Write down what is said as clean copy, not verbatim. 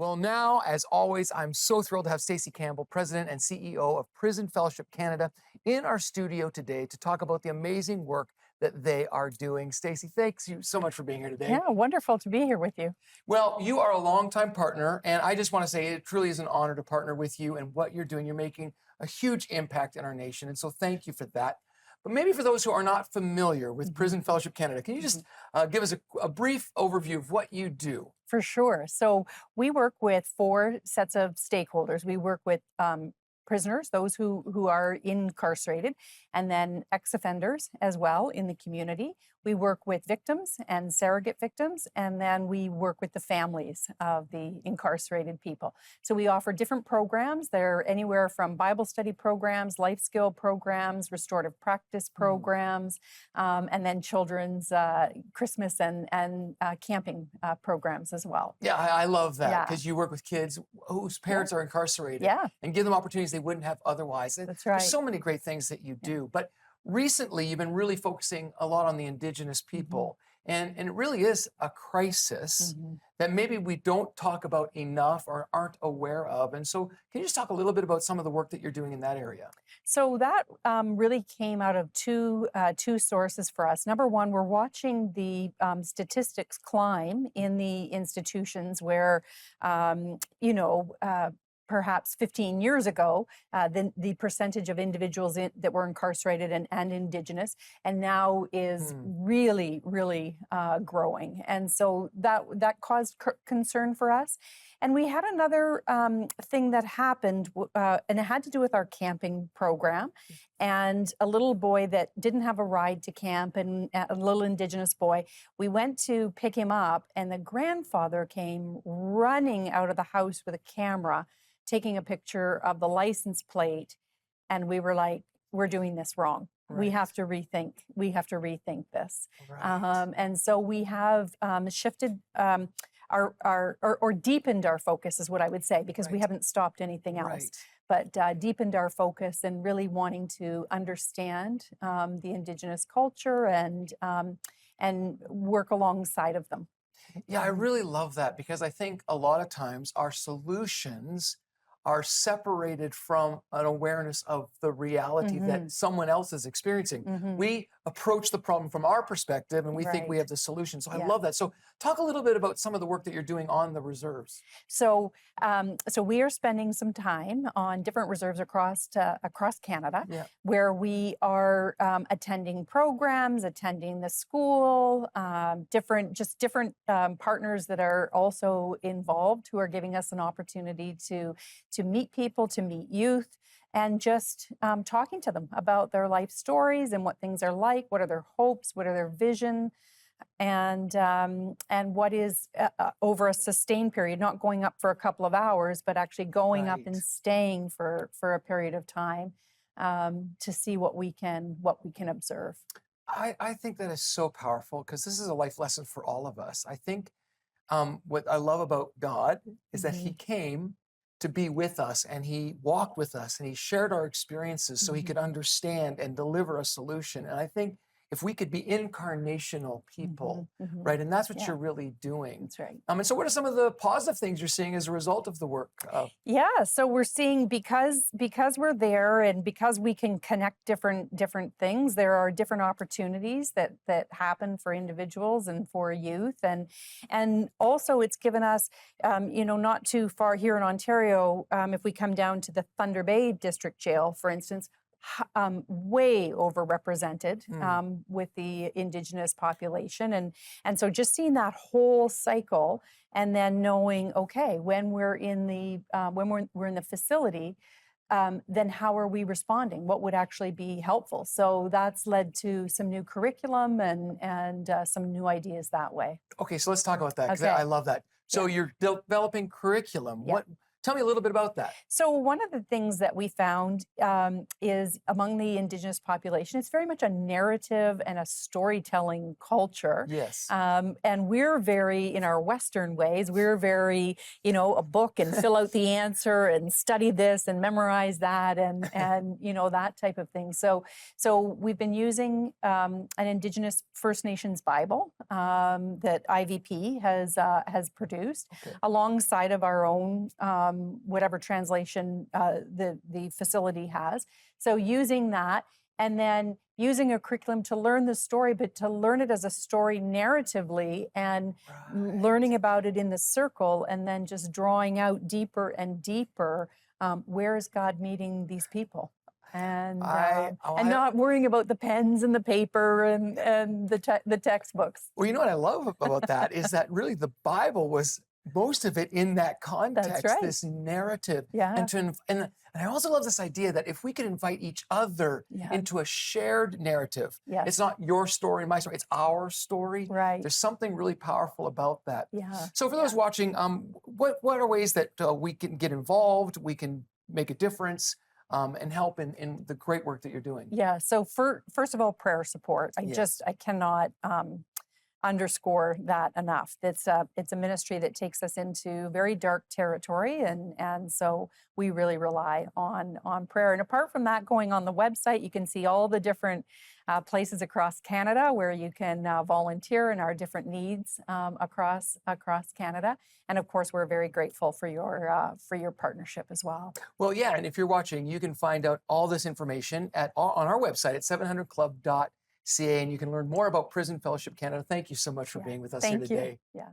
Well, now, as always, I'm so thrilled to have Stacey Campbell, President and CEO of Prison Fellowship Canada, in our studio today to talk about the amazing work that they are doing. Stacey, thanks you so much for being here today. Yeah, wonderful to be here with you. Well, you are a longtime partner, and I just want to say it truly is an honor to partner with you and what you're doing. You're making a huge impact in our nation, and so thank you for that. But maybe for those who are not familiar with Prison Fellowship Canada, can you just give us a brief overview of what you do? For sure. So we work with four sets of stakeholders. We work with prisoners, those who are incarcerated, and then ex-offenders as well in the community. We work with victims and surrogate victims, and then we work with the families of the incarcerated people. So we offer different programs. They're anywhere from Bible study programs, life skill programs, restorative practice programs, and then children's Christmas and camping programs as well. Yeah, I love that because you work with kids whose parents are incarcerated and give them opportunities they wouldn't have otherwise. That's right. There's so many great things that you do. But recently, you've been really focusing a lot on the Indigenous people. And it really is a crisis that maybe we don't talk about enough or aren't aware of. And so can you just talk a little bit about some of the work that you're doing in that area? So that really came out of two sources for us. Number one, we're watching the statistics climb in the institutions where, perhaps 15 years ago, the percentage of individuals that were incarcerated and Indigenous, and now is really, really growing. And so that caused concern for us. And we had another thing that happened, and it had to do with our camping program. And a little boy that didn't have a ride to camp, and a little Indigenous boy, we went to pick him up, and the grandfather came running out of the house with a camera, taking a picture of the license plate, and we were like, we're doing this wrong. Right. We have to rethink this. Right. And so we have shifted or deepened our focus is what I would say, because we haven't stopped anything else, but deepened our focus and really wanting to understand the Indigenous culture and work alongside of them. Yeah, I really love that, because I think a lot of times our solutions are separated from an awareness of the reality that someone else is experiencing. We approach the problem from our perspective and we think we have the solution. So I love that. So talk a little bit about some of the work that you're doing on the reserves. So we are spending some time on different reserves across Canada, where we are attending programs, attending the school, different partners that are also involved, who are giving us an opportunity to meet people, to meet youth, and just talking to them about their life stories and what things are like, what are their hopes, what are their vision, and what is over a sustained period, not going up for a couple of hours, but actually going up and staying for a period of time to see what we can observe. I think that is so powerful, because this is a life lesson for all of us. I think what I love about God is that He came to be with us, and He walked with us, and He shared our experiences so He could understand and deliver a solution. And I think if we could be incarnational people, right? And that's what you're really doing. That's right. And so what are some of the positive things you're seeing as a result of the work? So we're seeing, because we're there and because we can connect different things, there are different opportunities that happen for individuals and for youth. And also it's given us, not too far here in Ontario, if we come down to the Thunder Bay District Jail, for instance, way overrepresented with the Indigenous population, and so just seeing that whole cycle, and then knowing, okay, when we're in the facility, then how are we responding? What would actually be helpful? So that's led to some new curriculum and some new ideas that way. Okay, so let's talk about that, because I love that. So you're developing curriculum. Tell me a little bit about that. So one of the things that we found is among the Indigenous population, it's very much a narrative and a storytelling culture. Yes. And we're very, in our Western ways, we're very, a book and fill out the answer and study this and memorize that and that type of thing. So we've been using an Indigenous First Nations Bible that IVP has produced, Okay. alongside of our own whatever translation the facility has. So using that, and then using a curriculum to learn the story, but to learn it as a story narratively, and learning about it in the circle, and then just drawing out deeper and deeper. Where is God meeting these people? And not worrying about the pens and the paper and the textbooks. Well, you know what I love about that is that really the Bible was most of it in that context, That's right. this narrative. Yeah. And I also love this idea that if we could invite each other Yeah. into a shared narrative, Yes. it's not your story, my story, it's our story. Right. There's something really powerful about that. Yeah. So for those watching, what are ways that we can get involved, we can make a difference, and help in the great work that you're doing? Yeah. So first of all, prayer support. I cannot underscore that enough. It's a ministry that takes us into very dark territory, and so we really rely on prayer. And apart from that, going on the website, you can see all the different places across Canada where you can volunteer and our different needs across Canada. And of course, we're very grateful for your partnership as well. Well, yeah, and if you're watching, you can find out all this information on our website at 700club.ca, and you can learn more about Prison Fellowship Canada. Thank you so much for being with us here today. Yeah.